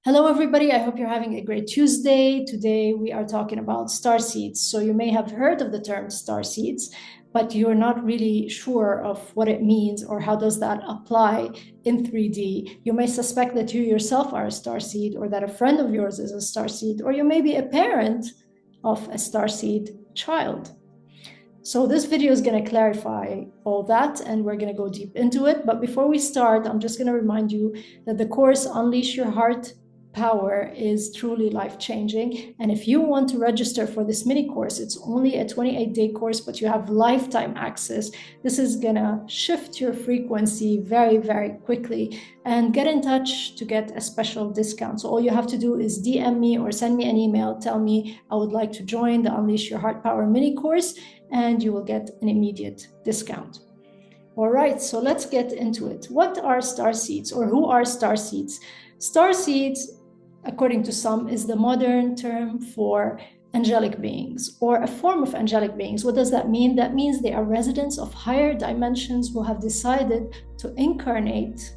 Hello, everybody. I hope you're having a great Tuesday. Today, we are talking about starseeds. So you may have heard of the term starseeds, but you're not really sure of what it means or how does that apply in 3D. You may suspect that you yourself are a starseed or that a friend of yours is a starseed, or you may be a parent of a starseed child. So this video is going to clarify all that, and we're going to go deep into it. But before we start, I'm just going to remind you that the course Unleash Your Heart Power is truly life-changing. And if you want to register for this mini course, it's only a 28-day course, but you have lifetime access. This is gonna shift your frequency very, very quickly. And get in touch to get a special discount. So all you have to do is DM me or send me an email, tell me I would like to join the Unleash Your Heart Power mini course, and you will get an immediate discount. All right, so let's get into it. What are starseeds, or who are starseeds? Starseeds, according to some, is the modern term for angelic beings, or a form of angelic beings. What does that mean? That means they are residents of higher dimensions who have decided to incarnate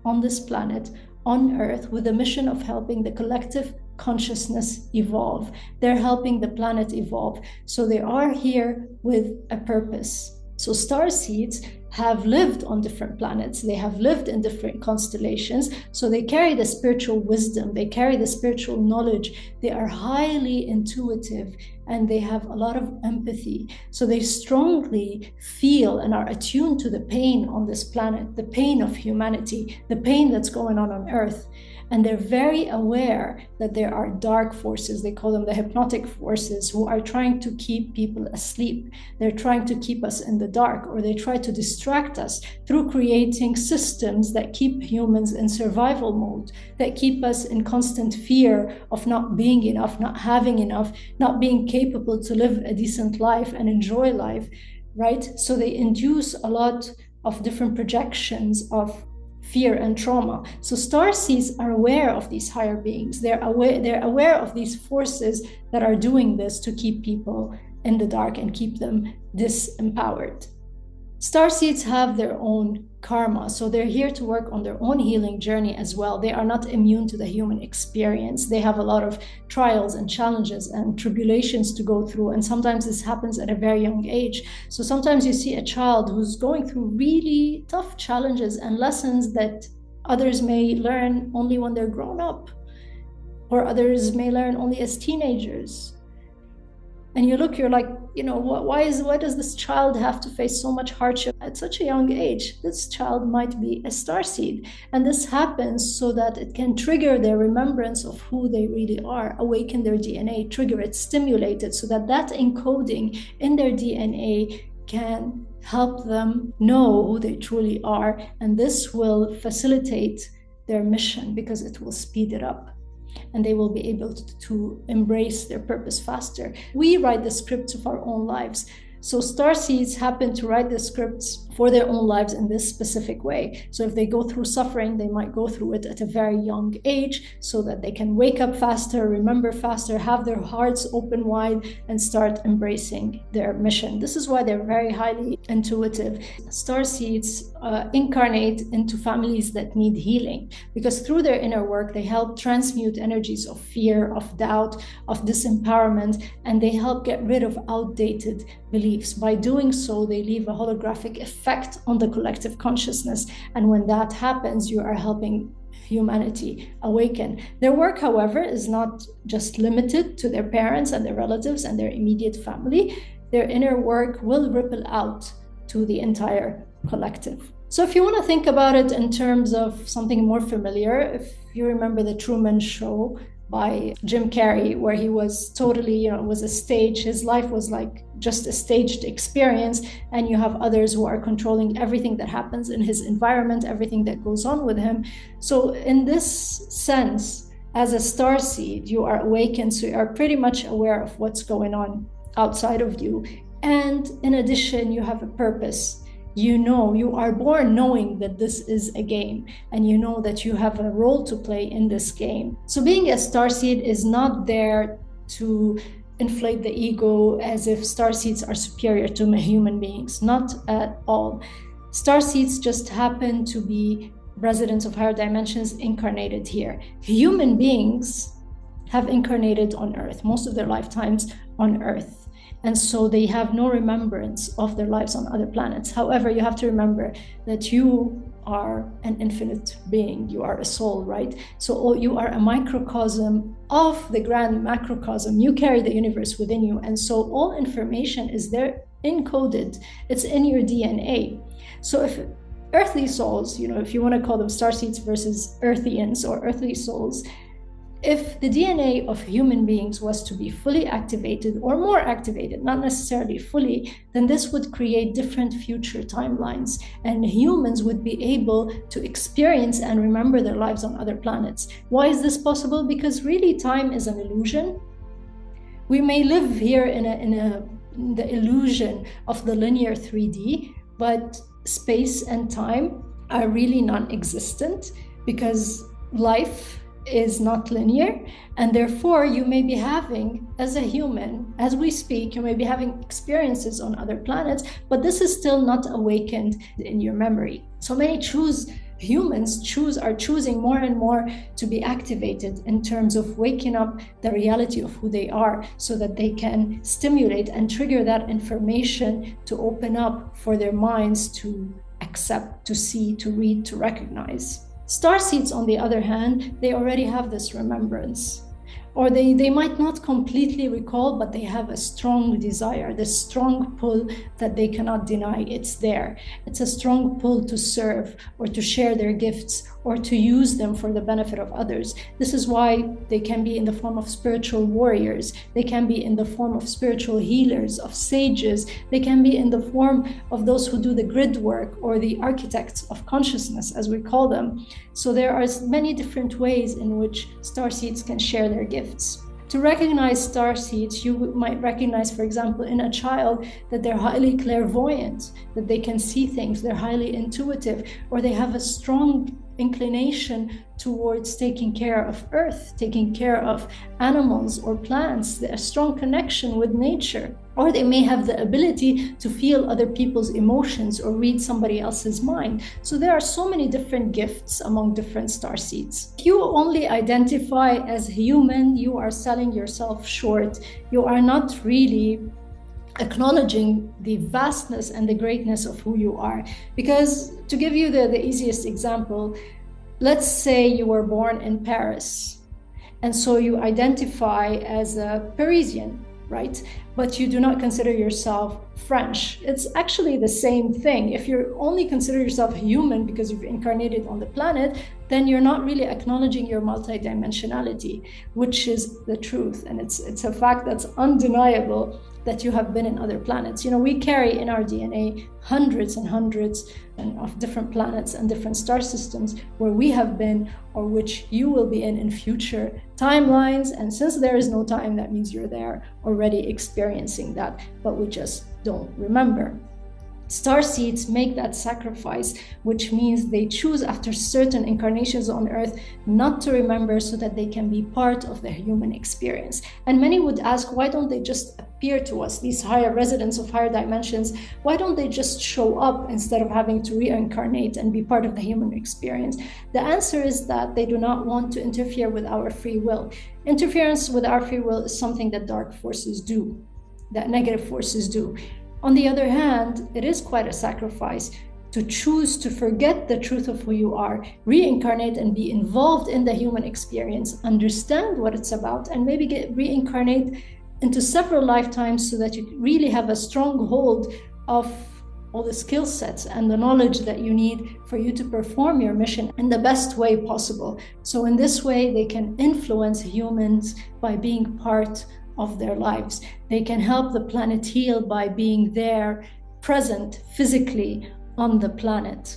on this planet, on Earth, with the mission of helping the collective consciousness evolve. They're helping the planet evolve. So they are here with a purpose. So starseeds have lived on different planets. They have lived in different constellations. So they carry the spiritual wisdom. They carry the spiritual knowledge. They are highly intuitive, and they have a lot of empathy. So they strongly feel and are attuned to the pain on this planet, the pain of humanity, the pain that's going on Earth. And they're very aware that there are dark forces, they call them the hypnotic forces, who are trying to keep people asleep. They're trying to keep us in the dark, or they try to distract us through creating systems that keep humans in survival mode, that keep us in constant fear of not being enough, not having enough, not being capable to live a decent life and enjoy life, right? So they induce a lot of different projections of fear and trauma. So starseeds are aware of these higher beings. They're aware of these forces that are doing this to keep people in the dark and keep them disempowered. Starseeds have their own karma, so they're here to work on their own healing journey as well. They are not immune to the human experience. They have a lot of trials and challenges and tribulations to go through, and sometimes this happens at a very young age. So sometimes you see a child who's going through really tough challenges and lessons that others may learn only when they're grown up, or others may learn only as teenagers. And you look, you're like, why does this child have to face so much hardship at such a young age? This child might be a starseed. And this happens so that it can trigger their remembrance of who they really are, awaken their DNA, trigger it, stimulate it, so that encoding in their DNA can help them know who they truly are. And this will facilitate their mission because it will speed it up, and they will be able to embrace their purpose faster. We write the scripts of our own lives. So starseeds happen to write the scripts for their own lives in this specific way. So if they go through suffering, they might go through it at a very young age so that they can wake up faster, remember faster, have their hearts open wide, and start embracing their mission. This is why they're very highly intuitive. Starseeds incarnate into families that need healing, because through their inner work, they help transmute energies of fear, of doubt, of disempowerment, and they help get rid of outdated beliefs. By doing so, they leave a holographic effect on the collective consciousness. And when that happens, you are helping humanity awaken. Their work, however, is not just limited to their parents and their relatives and their immediate family. Their inner work will ripple out to the entire collective. So if you want to think about it in terms of something more familiar, if you remember the Truman Show by Jim Carrey, where he was totally, it was a stage. His life was like just a staged experience, and you have others who are controlling everything that happens in his environment, everything that goes on with him. So in this sense, as a starseed, you are awakened, so you are pretty much aware of what's going on outside of you. And in addition, you have a purpose. You are born knowing that this is a game, and you know that you have a role to play in this game. So being a starseed is not there to inflate the ego as if starseeds are superior to human beings. Not at all. Starseeds just happen to be residents of higher dimensions incarnated here. Human beings have incarnated on Earth, most of their lifetimes on Earth. And so they have no remembrance of their lives on other planets. However, you have to remember that you are an infinite being. You are a soul, right? So you are a microcosm of the grand macrocosm. You carry the universe within you. And so all information is there encoded. It's in your DNA. So if earthly souls, if you want to call them starseeds versus Earthians or earthly souls, if the DNA of human beings was to be fully activated or more activated, not necessarily fully, then this would create different future timelines, and humans would be able to experience and remember their lives on other planets. Why is this possible? Because really time is an illusion. We may live here in the illusion of the linear 3D, but space and time are really non-existent because life is not linear, and therefore you may be having, as a human, as we speak, you may be having experiences on other planets, but this is still not awakened in your memory. So many humans are choosing more and more to be activated in terms of waking up the reality of who they are, so that they can stimulate and trigger that information to open up for their minds to accept, to see, to read, to recognize. Starseeds, on the other hand, they already have this remembrance. Or they might not completely recall, but they have a strong desire, this strong pull that they cannot deny. It's there. It's a strong pull to serve or to share their gifts or to use them for the benefit of others. This is why they can be in the form of spiritual warriors. They can be in the form of spiritual healers, of sages. They can be in the form of those who do the grid work or the architects of consciousness, as we call them. So there are many different ways in which starseeds can share their gifts. To recognize starseeds, you might recognize, for example, in a child that they're highly clairvoyant, that they can see things, they're highly intuitive, or they have a strong inclination towards taking care of Earth, taking care of animals or plants, a strong connection with nature. Or they may have the ability to feel other people's emotions or read somebody else's mind. So there are so many different gifts among different starseeds. If you only identify as human, you are selling yourself short. You are not really acknowledging the vastness and the greatness of who you are. Because to give you the easiest example, let's say you were born in Paris, and so you identify as a Parisian, right? But you do not consider yourself French. It's actually the same thing. If you only consider yourself human because you've incarnated on the planet, then you're not really acknowledging your multidimensionality, which is the truth. And it's a fact that's undeniable that you have been in other planets. We carry in our DNA hundreds and hundreds of different planets and different star systems where we have been, or which you will be in future timelines. And since there is no time, that means you're there already experiencing that, but we just don't remember. Starseeds make that sacrifice, which means they choose after certain incarnations on Earth not to remember so that they can be part of the human experience. And many would ask, why don't they just appear to us, these higher residents of higher dimensions? Why don't they just show up instead of having to reincarnate and be part of the human experience? The answer is that they do not want to interfere with our free will. Interference with our free will is something that dark forces do, that negative forces do. On the other hand, it is quite a sacrifice to choose to forget the truth of who you are, reincarnate and be involved in the human experience, understand what it's about, and maybe reincarnate into several lifetimes so that you really have a strong hold of all the skill sets and the knowledge that you need for you to perform your mission in the best way possible. So in this way, they can influence humans by being part of their lives. They can help the planet heal by being there, present physically on the planet.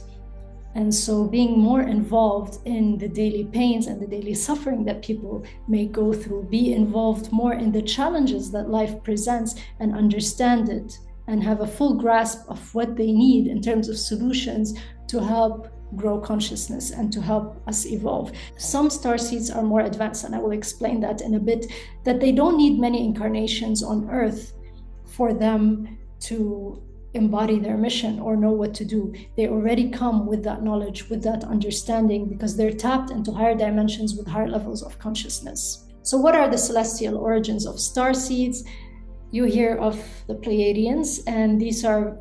And so being more involved in the daily pains and the daily suffering that people may go through, be involved more in the challenges that life presents and understand it and have a full grasp of what they need in terms of solutions to help grow consciousness and to help us evolve. Some starseeds are more advanced, and I will explain that in a bit, that they don't need many incarnations on Earth for them to embody their mission or know what to do. They already come with that knowledge, with that understanding, because they're tapped into higher dimensions with higher levels of consciousness. So what are the celestial origins of starseeds? You hear of the Pleiadians, and these are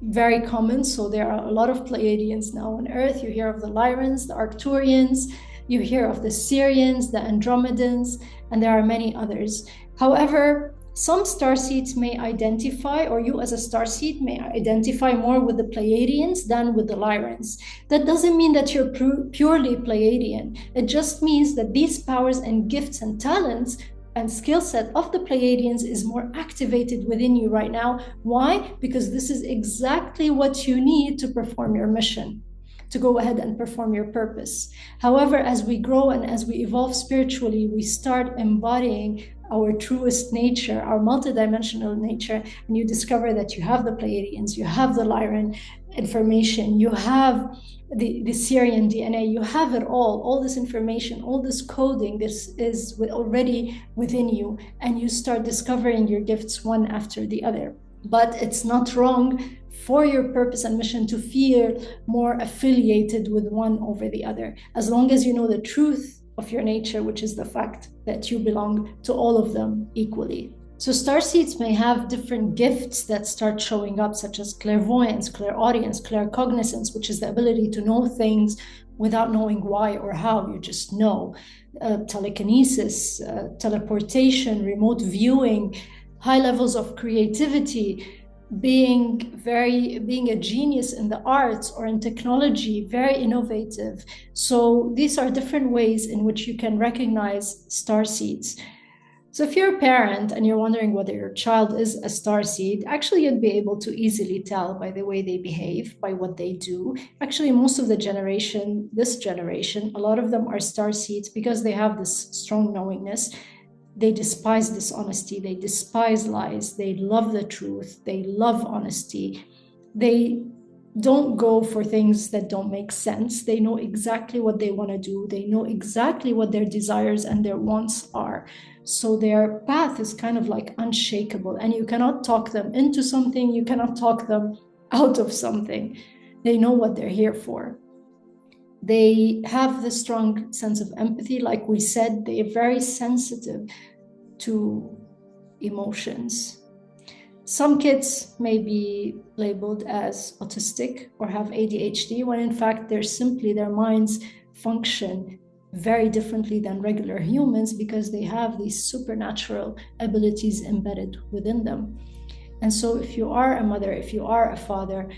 very common. So there are a lot of Pleiadians now on Earth. You hear of the Lyrans, the Arcturians, you hear of the Syrians, the Andromedans, and there are many others. However, some starseeds may identify, or you as a starseed may identify more with the Pleiadians than with the Lyrans. That doesn't mean that you're purely Pleiadian. It just means that these powers and gifts and talents and skill set of the Pleiadians is more activated within you right now. Why? Because this is exactly what you need to perform your mission, to go ahead and perform your purpose. However, as we grow and as we evolve spiritually, we start embodying our truest nature, our multidimensional nature, and you discover that you have the Pleiadians, you have the Lyran information, you have the Syrian DNA, you have it all this information, all this coding, this is already within you, and you start discovering your gifts one after the other. But it's not wrong for your purpose and mission to feel more affiliated with one over the other, as long as you know the truth of your nature, which is the fact that you belong to all of them equally. So starseeds may have different gifts that start showing up, such as clairvoyance, clairaudience, claircognizance, which is the ability to know things without knowing why or how, you just know. Telekinesis, teleportation, remote viewing, high levels of creativity, being a genius in the arts or in technology, very innovative. So these are different ways in which you can recognize starseeds. So if you're a parent and you're wondering whether your child is a starseed, actually you'd be able to easily tell by the way they behave, by what they do. Actually, most of this generation, a lot of them are starseeds because they have this strong knowingness. They despise dishonesty, they despise lies, they love the truth, they love honesty. They don't go for things that don't make sense. They know exactly what they want to do. They know exactly what their desires and their wants are. So their path is kind of like unshakable, and you cannot talk them into something, you cannot talk them out of something. They know what they're here for. They have the strong sense of empathy. Like we said, they are very sensitive to emotions. Some kids may be labeled as autistic or have ADHD, when in fact their minds function very differently than regular humans because they have these supernatural abilities embedded within them. And so if you are a mother, if you are a father,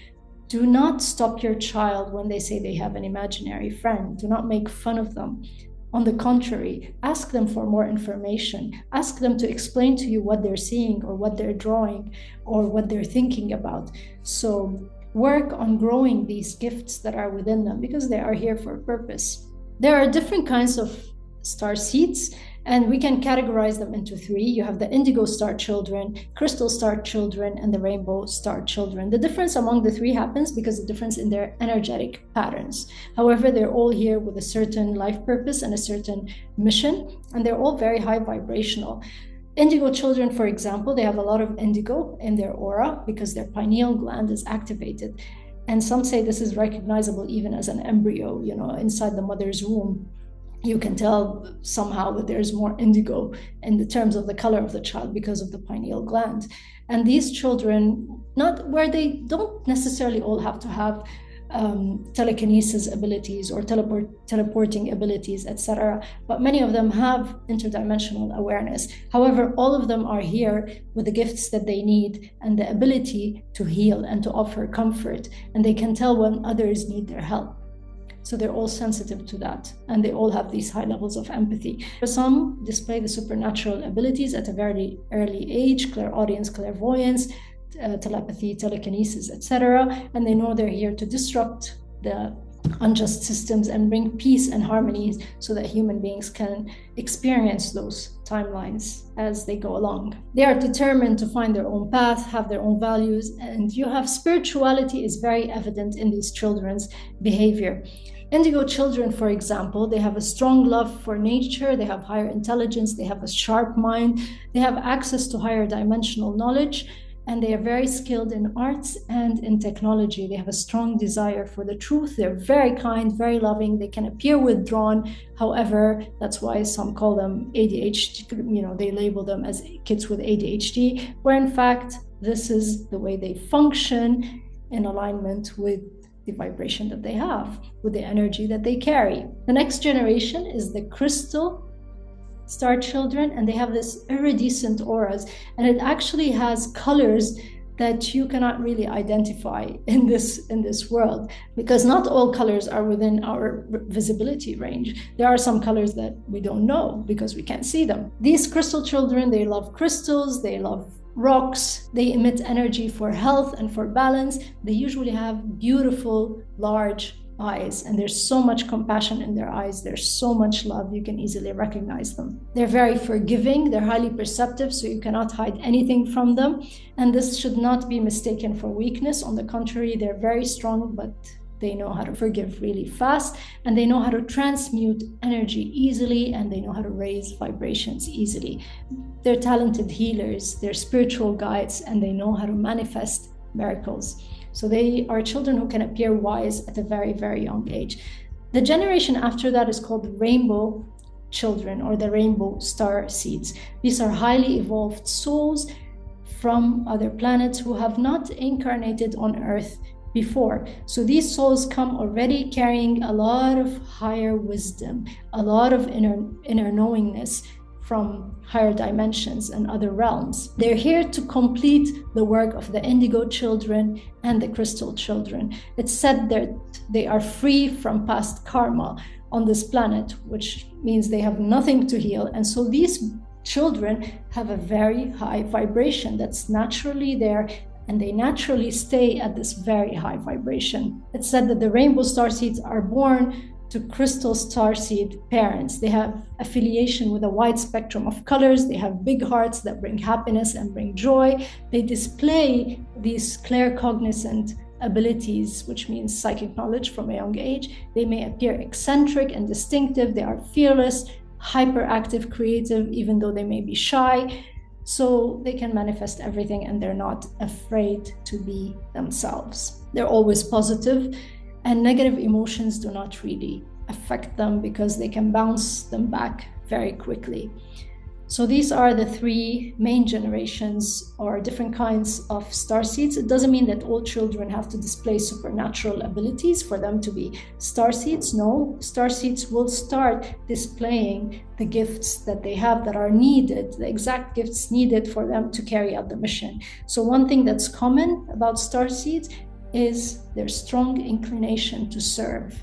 do not stop your child when they say they have an imaginary friend. Do not make fun of them. On the contrary, ask them for more information. Ask them to explain to you what they're seeing or what they're drawing or what they're thinking about. So work on growing these gifts that are within them because they are here for a purpose. There are different kinds of starseeds, and we can categorize them into three. You have the indigo star children, crystal star children, and the rainbow star children. The difference among the three happens because of the difference in their energetic patterns. However, they're all here with a certain life purpose and a certain mission, and they're all very high vibrational. Indigo children, for example, they have a lot of indigo in their aura because their pineal gland is activated. And some say this is recognizable even as an embryo, inside the mother's womb. You can tell somehow that there's more indigo in the terms of the color of the child because of the pineal gland. And these children, they don't necessarily all have to have telekinesis abilities or teleporting abilities, etc. But many of them have interdimensional awareness. However, all of them are here with the gifts that they need and the ability to heal and to offer comfort. And they can tell when others need their help. So they're all sensitive to that, and they all have these high levels of empathy. Some display the supernatural abilities at a very early age, clairaudience, clairvoyance, telepathy, telekinesis, etc. And they know they're here to disrupt the unjust systems and bring peace and harmony so that human beings can experience those timelines as they go along. They are determined to find their own path, have their own values, and spirituality is very evident in these children's behavior. Indigo children, for example, they have a strong love for nature, they have higher intelligence, they have a sharp mind, they have access to higher dimensional knowledge, and they are very skilled in arts and in technology. They have a strong desire for the truth. They're very kind, very loving. They can appear withdrawn. However, that's why some call them ADHD, they label them as kids with ADHD, where in fact, this is the way they function in alignment with the vibration that they have, with the energy that they carry. The next generation is the crystal star children, and they have this iridescent auras, and it actually has colors that you cannot really identify in this world, because not all colors are within our visibility range. There are some colors that we don't know because we can't see them. These crystal children, they love crystals, they love rocks, they emit energy for health and for balance. They usually have beautiful, large eyes, and there's so much compassion in their eyes. There's so much love, you can easily recognize them. They're very forgiving, they're highly perceptive, so you cannot hide anything from them. And this should not be mistaken for weakness. On the contrary, they're very strong, but they know how to forgive really fast, and they know how to transmute energy easily, and they know how to raise vibrations easily. They're talented healers, they're spiritual guides, and they know how to manifest miracles. So they are children who can appear wise at a very, very young age. The generation after that is called the rainbow children, or the rainbow star seeds. These are highly evolved souls from other planets who have not incarnated on Earth before. So these souls come already carrying a lot of higher wisdom, a lot of inner knowingness from higher dimensions and other realms. They're here to complete the work of the indigo children and the crystal children. It's said that they are free from past karma on this planet, which means they have nothing to heal. And so these children have a very high vibration that's naturally there, and they naturally stay at this very high vibration. It's said that the rainbow starseeds are born to crystal starseed parents. They have affiliation with a wide spectrum of colors. They have big hearts that bring happiness and bring joy. They display these claircognizant abilities, which means psychic knowledge, from a young age. They may appear eccentric and distinctive. They are fearless, hyperactive, creative, even though they may be shy. So they can manifest everything, and they're not afraid to be themselves. They're always positive, and negative emotions do not really affect them because they can bounce them back very quickly. So these are the three main generations, or different kinds of starseeds. It doesn't mean that all children have to display supernatural abilities for them to be starseeds. No, starseeds will start displaying the gifts that they have that are needed, the exact gifts needed for them to carry out the mission. So one thing that's common about starseeds is their strong inclination to serve.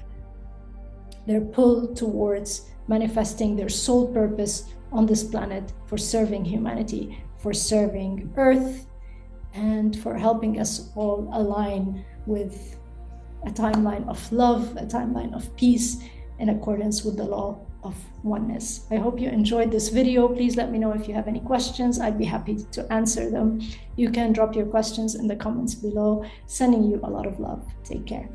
Their pull towards manifesting their soul purpose on this planet, for serving humanity, for serving Earth, and for helping us all align with a timeline of love, a timeline of peace, in accordance with the law of oneness. I hope you enjoyed this video. Please let me know if you have any questions. I'd be happy to answer them. You can drop your questions in the comments below. Sending you a lot of love. Take care.